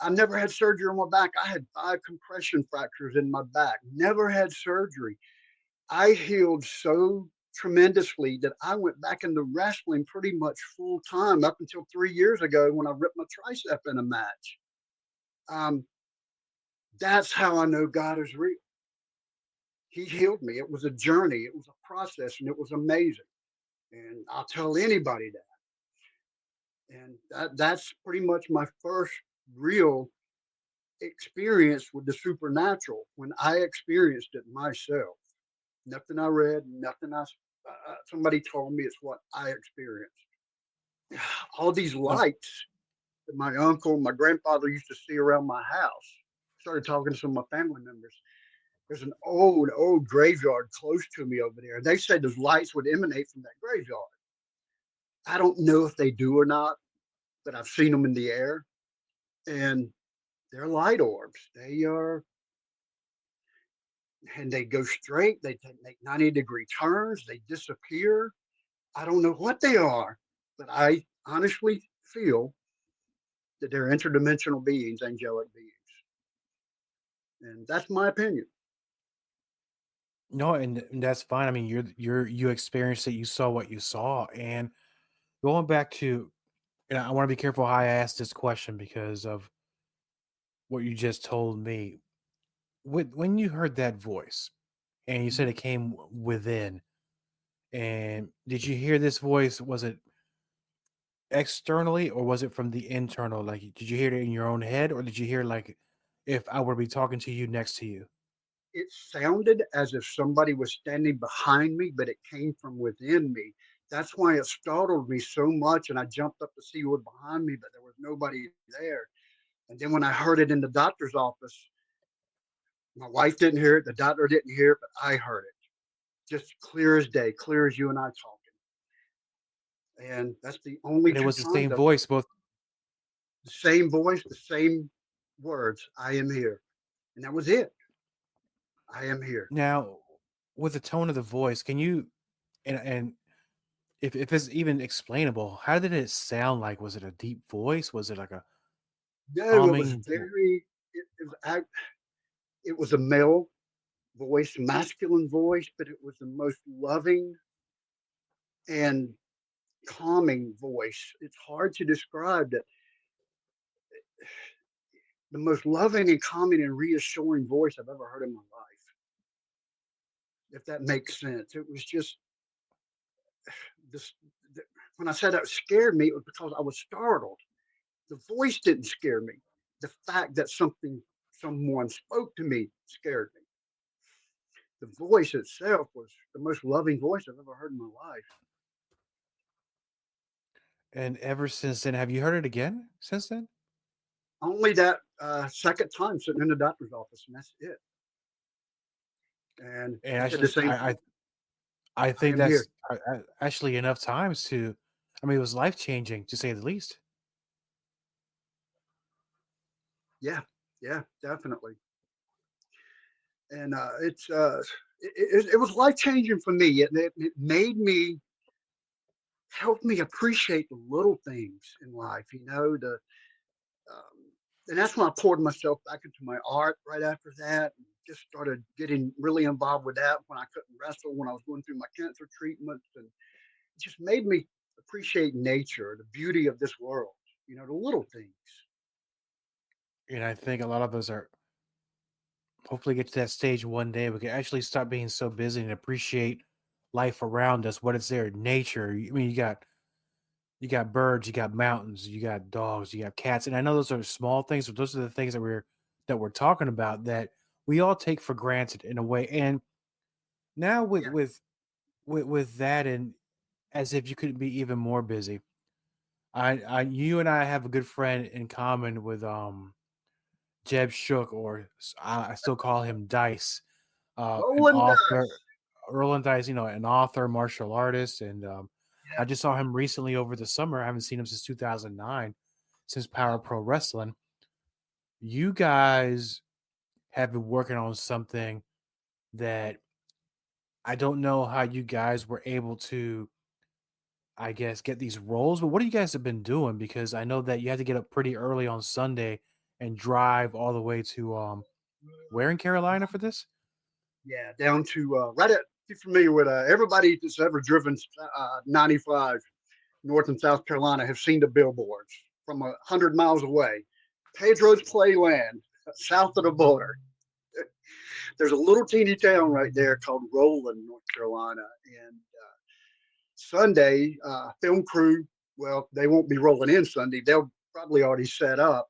I never had surgery on my back. I had 5 compression fractures in my back. Never had surgery. I healed so tremendously that I went back into wrestling pretty much full time up until 3 years ago when I ripped my tricep in a match. Um, that's how I know God is real. He healed me. It was a journey, it was a process, and it was amazing. And I'll tell anybody that. And that's pretty much my first real experience with the supernatural when I experienced it myself. Nothing I read, nothing somebody told me. It's what I experienced. All these No, lights that my uncle, my grandfather used to see around my house. Started talking to some of my family members. There's an old graveyard close to me over there. They said those lights would emanate from that graveyard. I don't know if they do or not, but I've seen them in the air, and they're light orbs. They are, and they go straight. They make 90-degree turns. They disappear. I don't know what they are, but I honestly feel that they're interdimensional beings, angelic beings, and that's my opinion. no, and that's fine. I mean, you experienced it. You saw what you saw, and going back to, and I want to be careful how I ask this question because of what you just told me. When you heard that voice, and you said it came within, and did you hear this voice? Was it externally or was it from the internal? Like, did you hear it in your own head, or did you hear like if I were to be talking to you next to you? It sounded as if somebody was standing behind me, but it came from within me. That's why it startled me so much, and I jumped up to see what was behind me, but there was nobody there. And then when I heard it in the doctor's office, my wife didn't hear it, the doctor didn't hear it, but I heard it just clear as day, clear as you and I talking. And that's the only And it two was the times same voice both. the same voice, the same words, "I am here." And that was it. I am here. Now, with the tone of the voice, can you, and if it's even explainable, how did it sound like? Was it a deep voice? Was it like a No, it was calming very, it was a male voice, masculine voice, but it was the most loving and calming voice. It's hard to describe that. The most loving and calming and reassuring voice I've ever heard in my life, if that makes sense. It was just this. When I said that scared me, it was because I was startled. The voice didn't scare me. The fact that someone spoke to me scared me. The voice itself was the most loving voice I've ever heard in my life. and ever since then, have you heard it again since then? Only that second time sitting in the doctor's office, and that's it. And And he said the actually, same I thing. I I think am here. that's actually enough times to. I mean, it was life changing to say the least. Yeah, yeah, definitely. And it was life changing for me. It made me help me appreciate the little things in life. Um, and that's when I poured myself back into my art right after that. And just started getting really involved with that when I couldn't wrestle, when I was going through my cancer treatments, and it just made me appreciate nature, the beauty of this world, the little things. And I think a lot of us are hopefully get to that stage one day we can actually stop being so busy and appreciate life around us, what is there, nature. I mean, you got birds, you got mountains, you got dogs, you got cats, and I know those are small things, but those are the things that we're talking about that we all take for granted in a way. And now Yeah. with that, and as if you could be even more busy. You and I have a good friend in common with Jeb Shook, or I still call him Dice, an Rolling author, dice. Roland Dice, an author, martial artist, and I Yeah. just saw him recently over the summer. I haven't seen him since 2009, since Power Pro Wrestling. You guys have been working on something that I don't know how you guys were able to, I guess, get these roles, but what do you guys have been doing? Because I know that you had to get up pretty early on Sunday and drive all the way to where in Carolina for this? Yeah, down to right at. You're familiar with everybody that's ever driven 95 North and South Carolina have seen the billboards from 100 miles away. Pedro's Playland, south of the border. There's a little teeny town right there called Roland, North Carolina, and Sunday film crew. Well, they won't be rolling in Sunday. They'll probably already set up.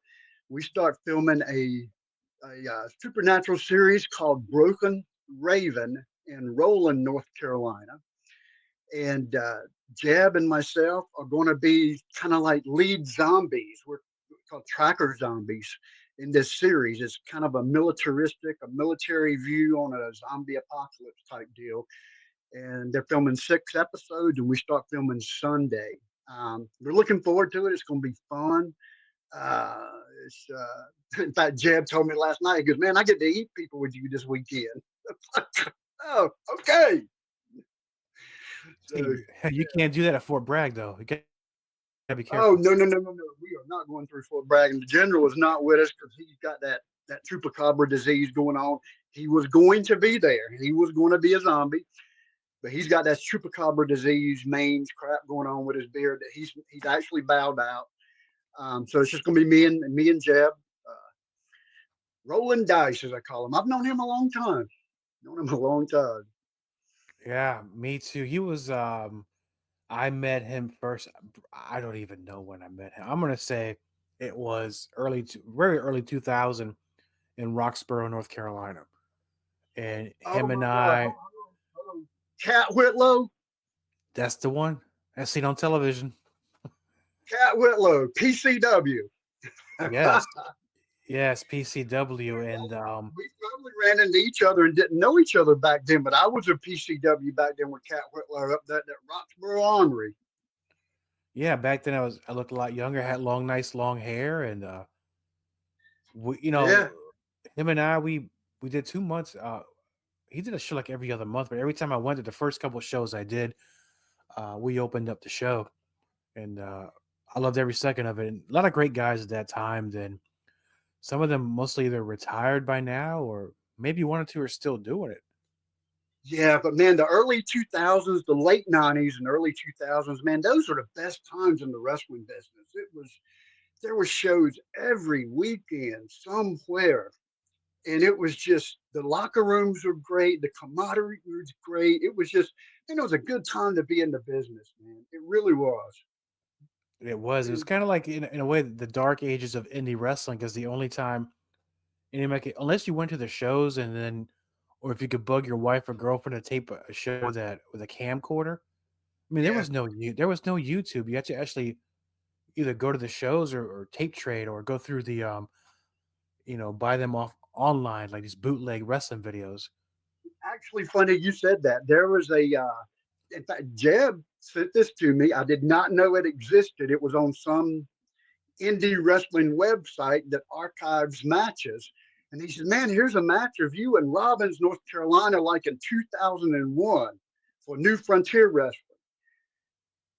We start filming a supernatural series called Broken Raven in Roland, North Carolina. And Jeb and myself are going to be kind of like lead zombies. We're called tracker zombies in this series. It's kind of a military view on a zombie apocalypse type deal. And they're filming 6 episodes, and we start filming Sunday. We're looking forward to it. It's going to be fun. Uh, in fact, Jeb told me last night, he goes, "Man, I get to eat people with you this weekend." Oh, okay. So, See, you can't do that at Fort Bragg, though. You got to be oh, careful. no, no, no, no, no. We are not going through Fort Bragg. And the general is not with us because he's got that chupacabra disease going on. He was going to be there. He was going to be a zombie, but he's got that chupacabra disease, mange crap going on with his beard that he's actually bowed out. So it's just going to be me and Jeb, rolling dice as I call him. I've known him a long time. Known him a long time. Yeah, me too. I met him first. I don't even know when I met him. I'm gonna say it was very early 2000 in Roxborough, North Carolina, and Oh him and my God! I. Hold on. Cat Whitlow. That's the one I seen on television. Cat Whitlow. PCW. Yes, yes, PCW, and We probably ran into each other and didn't know each other back then, but I was a PCW back then with Cat Whitlow up that Roxborough Ornery. yeah, back then I looked a lot younger, had nice long hair, and we, Yeah. him and I we did 2 months. He did a show like every other month, but every time I went to the first couple of shows I did, we opened up the show, and I loved every second of it. And a lot of great guys at that time. Then some of them mostly either retired by now, or maybe one or two are still doing it. Yeah, but man, the early 2000s, the late 90s and early 2000s, man, those are the best times in the wrestling business. There were shows every weekend somewhere. And it was just the locker rooms were great, the camaraderie was great. It was just, it was a good time to be in the business, man. It really was. It was. It was kind of like in a way the dark ages of indie wrestling, because the only time unless you went to the shows and then, or if you could bug your wife or girlfriend to tape a show that with a camcorder. I mean, Yeah, there was no YouTube. You had to actually either go to the shows or tape trade or go through the buy them off online like these bootleg wrestling videos. actually funny you said that. There was in fact, Jeb sent this to me. I did not know it existed. It was on some indie wrestling website that archives matches. And he said, "Man, here's a match of you in Robbins, North Carolina, like in 2001 for New Frontier Wrestling."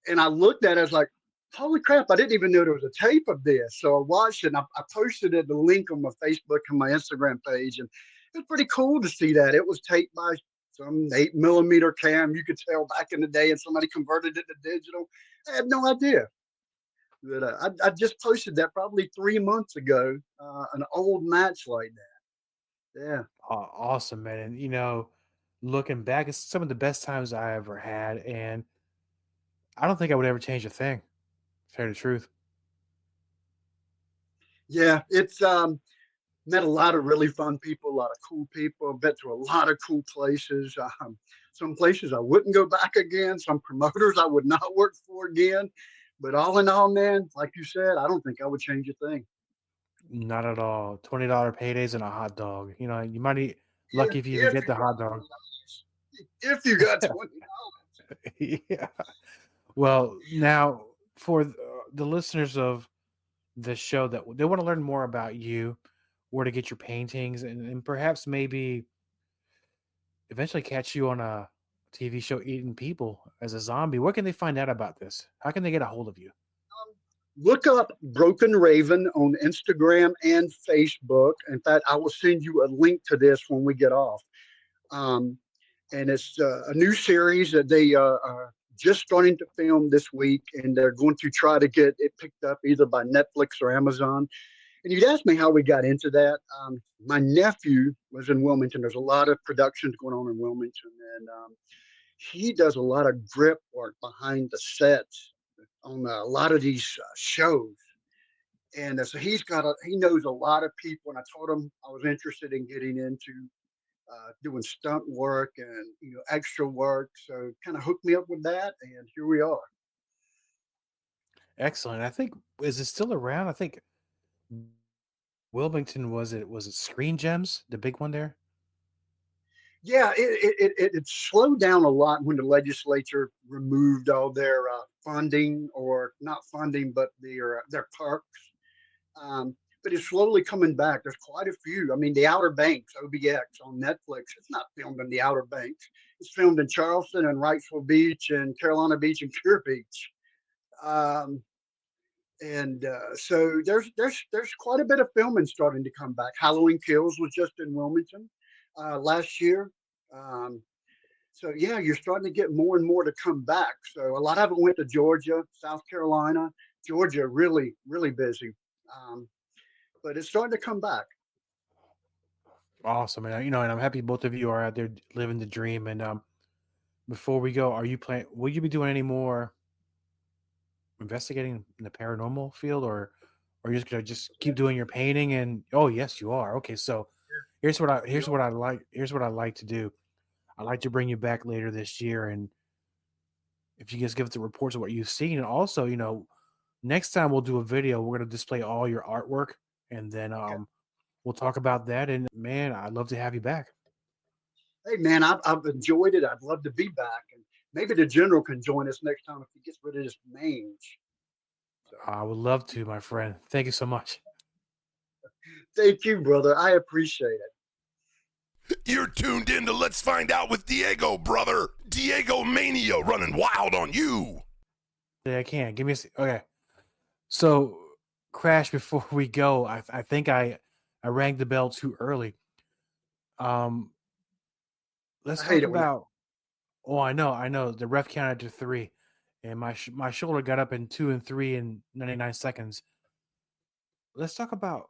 And I looked at it, I was like, "Holy crap, I didn't even know there was a tape of this." So I watched it and I posted it, the link on my Facebook and my Instagram page. And it was pretty cool to see that. It was taped by some 8mm cam you could tell back in the day, and somebody converted it to digital. I had no idea. But I just posted that probably 3 months ago, an old match like that. Yeah. Awesome, man. And looking back, it's some of the best times I ever had, and I don't think I would ever change a thing. To tell you the truth. Yeah, it's met a lot of really fun people, a lot of cool people. Been to a lot of cool places. Some places I wouldn't go back again. Some promoters I would not work for again. But all in all, man, like you said, I don't think I would change a thing. Not at all. $20 paydays and a hot dog. You might be If, lucky if you even if get you the got hot dog. $20, if you got $20. Yeah. Well, now for the listeners of the show that they want to learn more about you, where to get your paintings, and perhaps maybe eventually catch you on a TV show eating people as a zombie, where can they find out about this? How can they get a hold of you? Look up Broken Raven on Instagram and Facebook. In fact, I will send you a link to this when we get off. Um, and it's a new series that they are just starting to film this week, and they're going to try to get it picked up either by Netflix or Amazon. And you'd ask me how we got into that. My nephew was in Wilmington. There's a lot of productions going on in Wilmington, and he does a lot of grip work behind the sets on a lot of these shows. And so he knows a lot of people. And I told him I was interested in getting into doing stunt work and extra work. So kind of hooked me up with that, and here we are. Excellent. I think, is it still around? I think Wilmington, was it Screen Gems, the big one there? Yeah, it slowed down a lot when the legislature removed all their funding, or not funding, but their parks. But it's slowly coming back. There's quite a few. I mean, the Outer Banks, OBX on Netflix. It's not filmed in the Outer Banks. It's filmed in Charleston and Wrightsville Beach and Carolina Beach and Cure Beach. Um, and so there's quite a bit of filming starting to come back. Halloween Kills was just in Wilmington last year. Um, so yeah, you're starting to get more and more to come back. So a lot of it went to Georgia, South Carolina. Georgia really, really busy. But it's starting to come back. Awesome. And and I'm happy both of you are out there living the dream. And before we go, will you be doing any more investigating in the paranormal field, or are you just gonna just keep doing your painting? And oh yes, you are. Okay, so here's what I like to do. I like to bring you back later this year, and if you guys give us the reports of what you've seen, and also next time we'll do a video, we're gonna display all your artwork, and then we'll talk about that. And man, I'd love to have you back. Hey man, I've enjoyed it. I'd love to be back, and maybe the general can join us next time if he gets rid of this mange. So, I would love to, my friend. Thank you so much. thank you, brother. I appreciate it. You're tuned in to Let's Find Out with Diego, brother. Diego Mania running wild on you. Yeah, I can. Give me okay. So, Krash, before we go, I think I rang the bell too early. Let's talk about. Oh, I know. The ref counted to 3, and my shoulder got up in 2 and 3 in 99 seconds. Let's talk about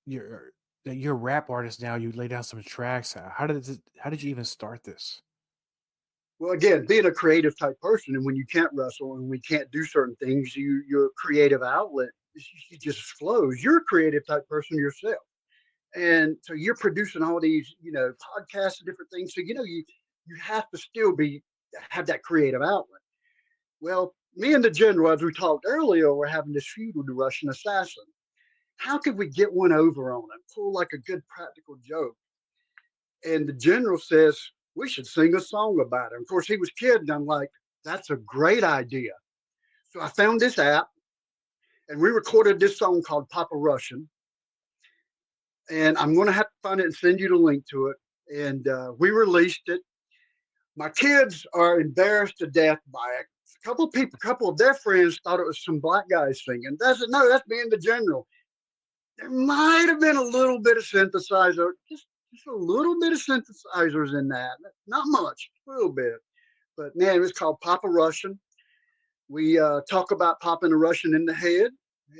your rap artist now. You lay down some tracks. How did you even start this? Well, again, being a creative type person, and when you can't wrestle and we can't do certain things, your creative outlet it just flows. You're a creative type person yourself, and so you're producing all these podcasts and different things. So you have to still have that creative outlet. Well, me and the general, as we talked earlier, were having this feud with the Russian assassin. How could we get one over on him? Pull like a good practical joke. And the general says, we should sing a song about it. Of course, he was kidding. I'm like, that's a great idea. So I found this app, and we recorded this song called Papa Russian. And I'm going to have to find it and send you the link to it. And we released it. My kids are embarrassed to death by it. A couple of their friends thought it was some black guys singing. That's me and the general. There might have been a little bit of synthesizer, just just a little bit of synthesizers in that. Not much, a little bit. But man, it was called Pop a Russian. We talk about popping a Russian in the head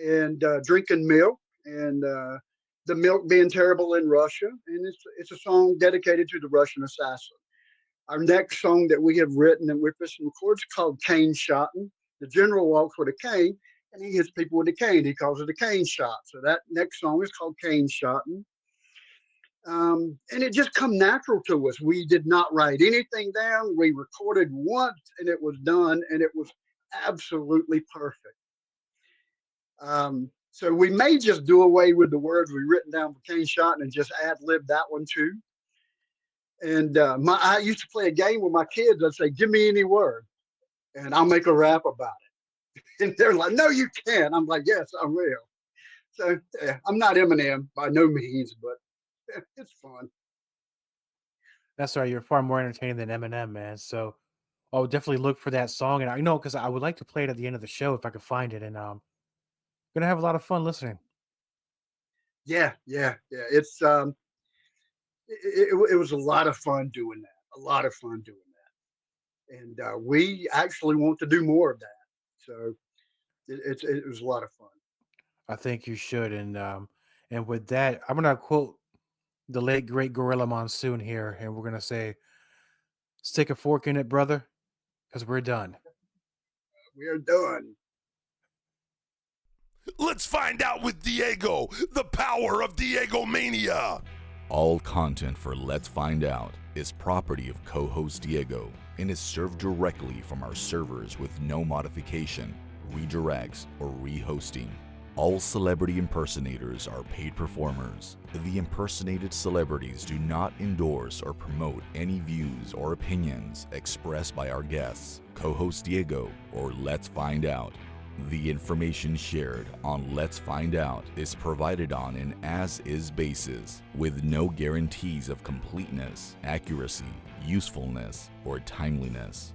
and drinking milk and the milk being terrible in Russia. And it's a song dedicated to the Russian assassin. Our next song that we have written and we're supposed to record is called Cane Shotting. The general walks with a cane and he hits people with a cane. He calls it a cane shot. So that next song is called Cane Shotting. And it just come natural to us. We did not write anything down. We recorded once and it was done and it was absolutely perfect. So we may just do away with the words we written down for Cane Shot and just ad lib that one too. And I used to play a game with my kids. I'd say, give me any word and I'll make a rap about it. And they're like, no, you can't. I'm like, yes, I will. So I'm not Eminem by no means, but it's fun. That's right. You're far more entertaining than Eminem, man. So I'll definitely look for that song. And I know because I would like to play it at the end of the show if I could find it. And gonna have a lot of fun listening. Yeah. It's it was a lot of fun doing that. A lot of fun doing that. And we actually want to do more of that. So it was a lot of fun. I think you should. And with that, I'm gonna quote the late great Gorilla Monsoon here, and we're gonna say, "Stick a fork in it, brother, because we're done." We're done. Let's find out with Diego, the power of Diego Mania. All content for Let's Find Out is property of co-host Diego and is served directly from our servers with no modification, redirects, or rehosting. All celebrity impersonators are paid performers. The impersonated celebrities do not endorse or promote any views or opinions expressed by our guests, co-host Diego, or Let's Find Out. The information shared on Let's Find Out is provided on an as-is basis, with no guarantees of completeness, accuracy, usefulness, or timeliness.